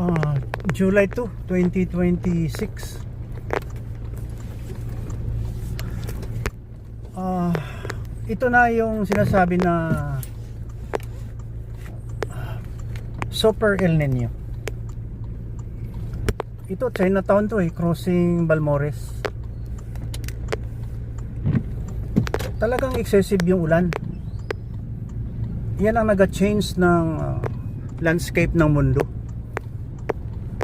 Ah, July 2, 2026. Ito na yung sinasabi na Super El Nino. Ito, Chinatown to crossing Balmores. Talagang excessive yung ulan. Yan ang nag-change ng landscape ng mundo.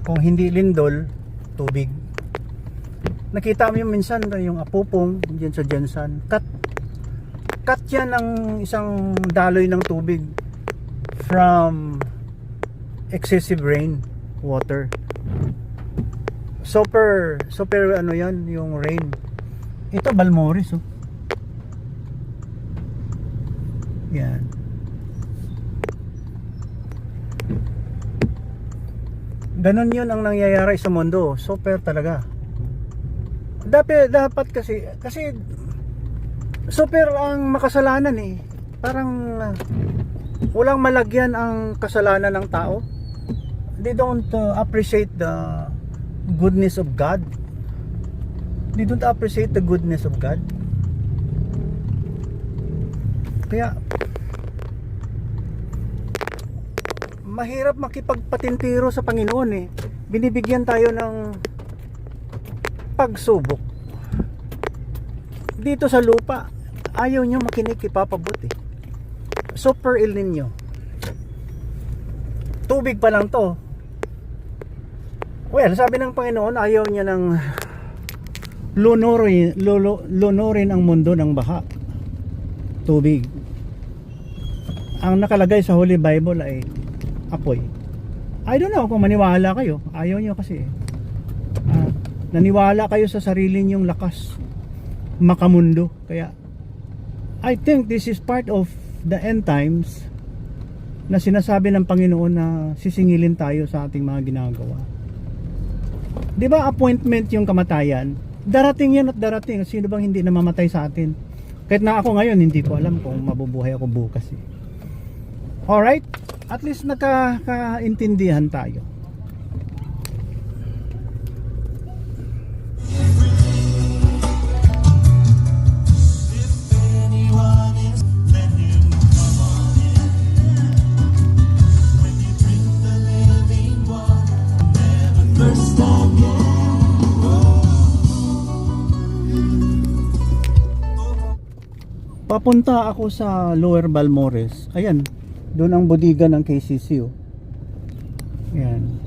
Kung hindi lindol, tubig. Nakita mo yung minsan yung apupong diyan sa Jensan. Cut yan ng isang daloy ng tubig from excessive rain water. Super ano yan yung rain. Ito Balmores yan. Ganon yun ang nangyayari sa mundo. Super talaga. Dapat kasi super ang makasalanan Parang walang malagyan ang kasalanan ng tao. They don't appreciate the goodness of God. They don't appreciate the goodness of God. Kaya mahirap makipagpatintiro sa Panginoon Binibigyan tayo ng pagsubok. Dito sa lupa, ayaw nyo makinig, ipapabot Super El Nino. Tubig pa lang to. Well, sabi ng Panginoon, ayaw niya ng lunurin ang mundo ng baha. Tubig. Ang nakalagay sa Holy Bible ay apoy. I don't know kung maniwala kayo. Ayaw nyo kasi naniwala kayo sa sarili nyong lakas makamundo. Kaya I think this is part of the end times na sinasabi ng Panginoon na sisingilin tayo sa ating mga ginagawa. Di ba appointment yung kamatayan? Darating yan at darating. Sino bang hindi namamatay sa atin? Kahit na ako ngayon hindi ko alam kung mabubuhay ako bukas Alright? At least nagkakaintindihan tayo. Papunta ako sa Lower Balmores. Ayan, doon ang bodega ng KCC Ayan.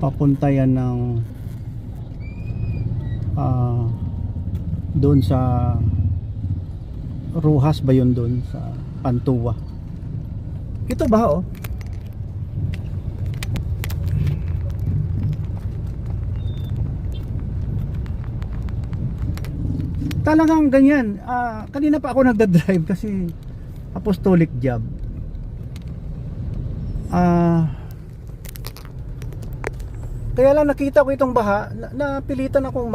Papunta yan ng doon sa Rojas ba yun doon sa Pantua. Ito ba talagang ganyan. Kanina pa ako nagdadrive kasi apostolic job. Kaya lang nakita ko itong baha, napilitan akong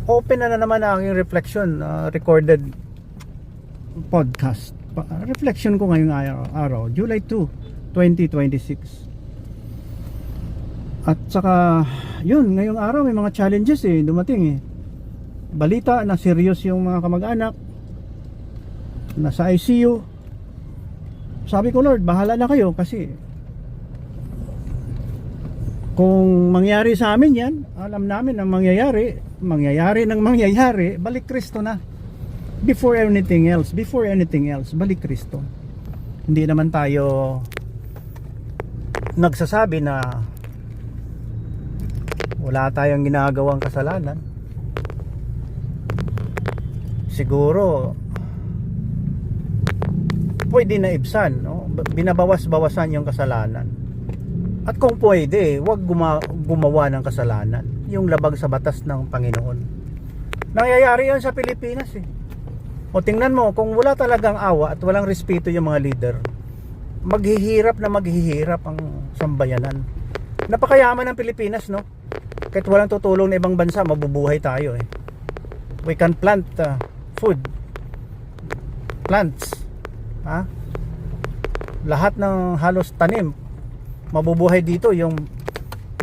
open na naman ang aking reflection, recorded podcast. Reflection ko ngayong araw, July 2, 2026. At saka yun, ngayong araw may mga challenges dumating balita na serious yung mga kamag-anak nasa ICU. Sabi ko, Lord, bahala na kayo kasi kung mangyari sa amin yan, alam namin ang mangyayari ng mangyayari, balik Kristo na. Before anything else, balik Kristo. Hindi naman tayo nagsasabi na wala tayong ginagawang kasalanan. Siguro pwede na ibsan, binabawas-bawasan yung kasalanan. At kung pwede, wag gumawa ng kasalanan, yung labag sa batas ng Panginoon. Nangyayari yan sa Pilipinas O tingnan mo, kung wala talagang awa at walang respeto yung mga leader, maghihirap ang sambayanan. Napakayaman ng Pilipinas, kahit walang tutulong na ibang bansa, mabubuhay tayo We can plant plants lahat ng halos tanim mabubuhay dito, yung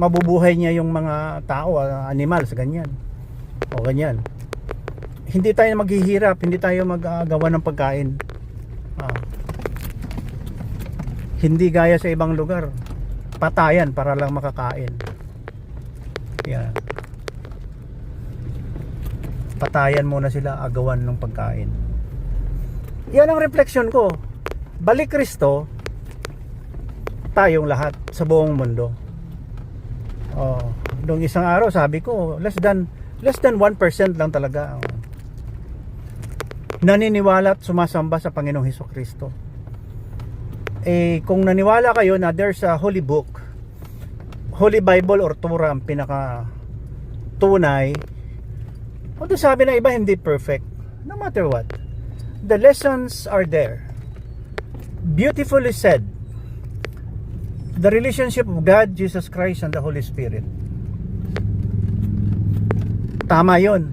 mabubuhay niya yung mga tao, animals, ganyan o ganyan. Hindi tayo maghihirap, hindi tayo magagawa ng pagkain. Hindi gaya sa ibang lugar, patayan para lang makakain. Yan, patayan muna sila, agawan ng pagkain. Yan ang refleksyon ko. Balik Kristo, tayong lahat sa buong mundo. Nung isang araw sabi ko, less than 1% lang talaga ang naniniwala at sumasamba sa Panginoong Hesukristo. Kung naniwala kayo na there's a holy book, Holy Bible or Torah ang pinaka tunay, although sabi na iba hindi perfect, no matter what, the lessons are there. Beautifully said. The relationship of God, Jesus Christ, and the Holy Spirit. Tama yon.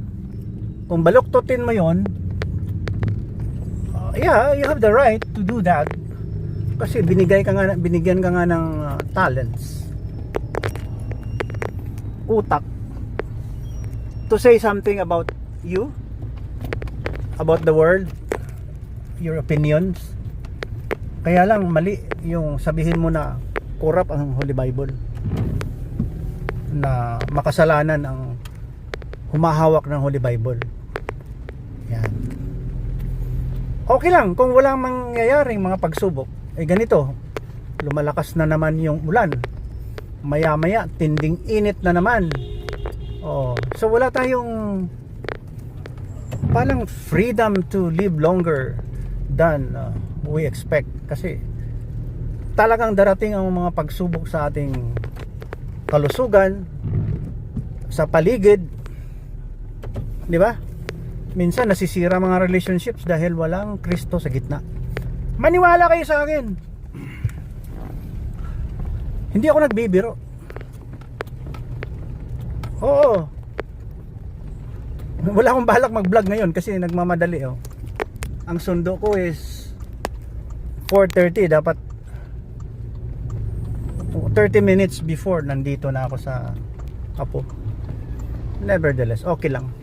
Kung baluktutin mo yon, yeah, you have the right to do that. Kasi binigyan ka nga ng talents, utak, to say something about you, about the world, your opinions. Kaya lang mali yung sabihin mo na corrupt ang Holy Bible, na makasalanan ang humahawak ng Holy Bible. Yan. Okay lang kung walang mangyayaring mga pagsubok. Ganito, lumalakas na naman yung ulan, maya maya tinding init na naman. So wala tayong parang freedom to live longer than we expect, kasi talagang darating ang mga pagsubok sa ating kalusugan, sa paligid, di ba? Minsan nasisira mga relationships dahil walang Kristo sa gitna. Maniwala kayo sa akin, hindi ako nagbibiro. Oo, wala akong balak mag-vlog ngayon kasi nagmamadali. Ang sundo ko is 4:30, dapat 30 minutes before nandito na ako sa Apo. Nevertheless, okay lang.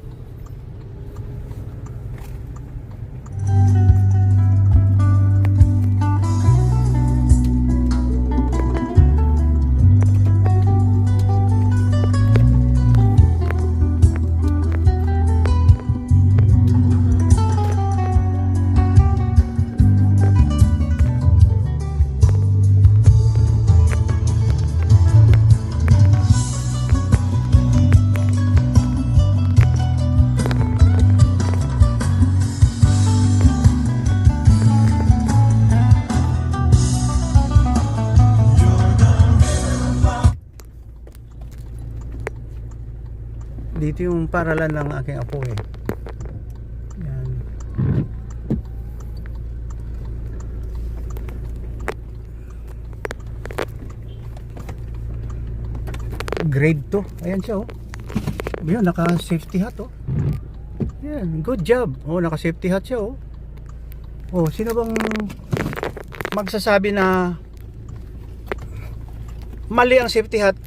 Dito yung paralan ng aking apo eh. Yan. Grade 2. Ayan siya oh. Yan, naka safety hat oh. Yan, good job. Oh, naka safety hat siya oh. Oh, sino bang magsasabi na mali ang safety hat?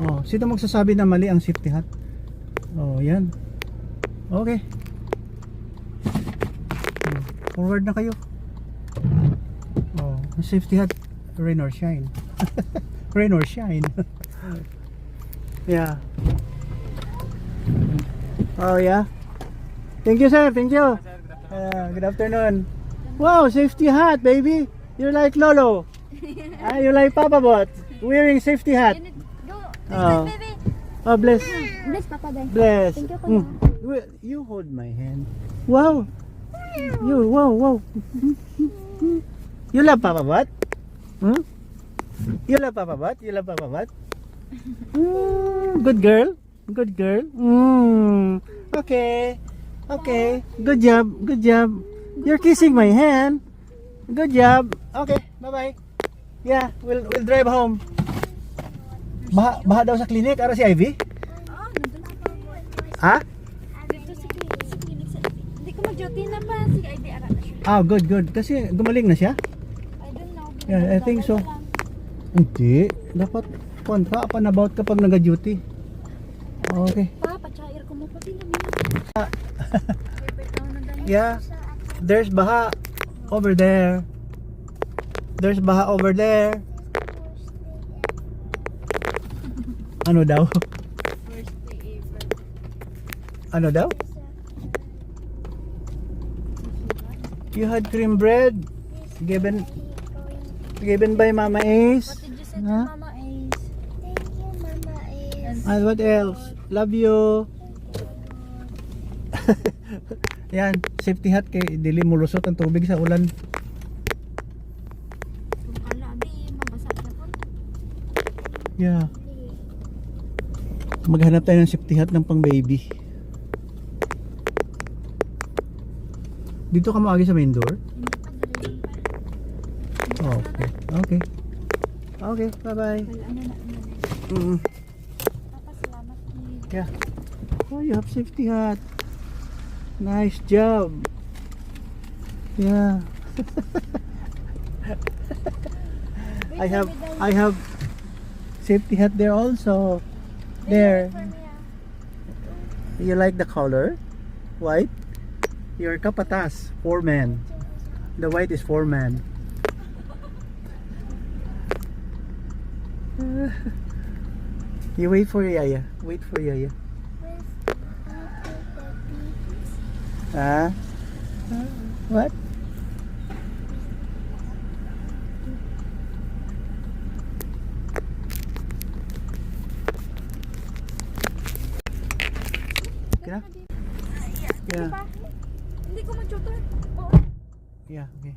Oh, sino magsasabi na mali ang safety hat? Oh, yan. Okay. Forward na kayo. Oh, safety hat, rain or shine. Rain or shine. Yeah. Oh, yeah. Thank you, sir. Thank you. Good afternoon. Wow, safety hat, baby. You're like Lolo. You like Papa Bot. Wearing safety hat. Oh. Oh, bless. Bless, Papa Day. Bless. Thank you, Kuya. You hold my hand. Wow. Wow. You love Papa Bot? Hmm? You love Papa Bot? You love Papa Bot? Good girl. Good girl. Okay. Okay. Good job. Good job. You're kissing my hand. Good job. Okay. Bye-bye. Yeah, we'll drive home. Baha daw sa clinic. Ara si Ivy? Oo, nandun ako. Ha? Dito si clinic. Hindi ko mag-duty na pa. Si ID ara na siya. Ah, good, good. Kasi gumaling na siya? I don't know. Yeah, I think so. Hindi. Dapat kontra pa about kapag nag-duty. Okay. Pa, pachair ko mo pati namin. Yeah. There's baha over there. There's baha over there. Ano daw? First day ever. Ano daw? You had cream bread given by Mama Ace. What did you say to Huh? Mama Ace? Thank you, Mama Ace. And what else? Love you. Yan, safety hat kay dili mo lusot ang tubig sa ulan. Kung ala, di, mabasa na po. Yeah. Maghanap tayo ng safety hat ng pang baby. Dito ka maagi sa main door? Hindi pa, dali lang pa. Oh, okay. Okay. Okay, bye-bye. Wala na na. Mm. Papa, salamat. Yeah. Oh, you have safety hat. Nice job. Yeah. I have safety hat there also. There. You like the color? White? Your kapatas, foreman. The white is foreman. You wait for Yaya. Wait for Yaya. Huh? What? Yeah? Yeah. Hindi ko ma-tutor. Oo. Yeah, okay.